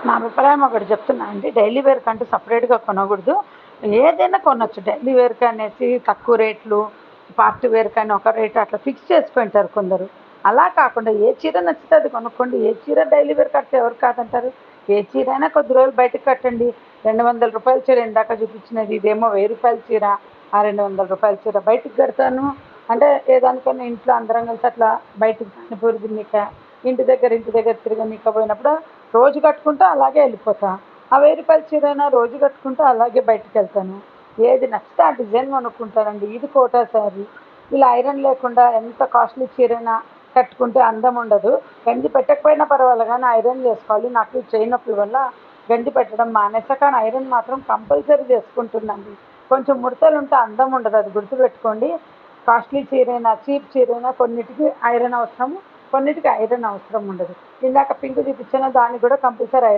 నా అభిప్రాయం ఒకటి చెప్తున్నా అండి. డైలీ వేర్ కంటూ సపరేట్‌గా కొనకూడదు. ఏదైనా కొనొచ్చు. డైలీ వేర్‌కి అనేసి తక్కువ రేట్లు, పార్టీ వేర్‌కని ఒక రేట్ అట్లా ఫిక్స్ చేసుకుంటారు కొందరు. అలా కాకుండా ఏ చీర నచ్చితే అది కొనుక్కోండి. ఏ చీర డైలీ వేర్ కడితే ఎవరు కాదంటారు? ఏ చీరైనా కొద్ది రోజులు బయటకి కట్టండి. రూ. 200 చీర ఇందాక చూపించినది. ఇదేమో రూ. 1000 చీర. ఆ రూ. 200 చీర బయటికి కడతాను అంటే ఏదానికన్నా ఇంట్లో అందరం కలిసి అట్లా బయటికి పానీపూరి తిననీక, ఇంటి దగ్గర తిరగనీక పోయినప్పుడు రోజు కట్టుకుంటా అలాగే వెళ్ళిపోతా. ఆ రూ. 1000 చీరైనా రోజు కట్టుకుంటా అలాగే బయటికెళ్తాను. ఏది నచ్చితే ఆ డిజైన్ కొనుక్కుంటానండి. ఇది కోటా శారీ. ఇలా ఐరన్ లేకుండా ఎంత కాస్ట్లీ చీరైనా కట్టుకుంటే అందం ఉండదు. గంజి పెట్టకపోయినా పర్వాలేదు కానీ ఐరన్ చేసుకోవాలి. నాకు ఈ చెయ్యి నొప్పుల వల్ల గంజి పెట్టడం మానేసా. కానీ ఐరన్ మాత్రం కంపల్సరీ చేసుకుంటున్నానండి. కొంచెం ముడతలుంటే అందం ఉండదు. అది గుర్తుపెట్టుకోండి. కాస్ట్లీ చీరైనా, చీప్ చీరైనా కొన్నిటికి ఐరన్ అవసరము, కొన్నిటికి ఐరన్ అవసరం ఉండదు. ఇందాక పింక్ చూపించాను దానికి కూడా కంపల్సరీ ఐరన్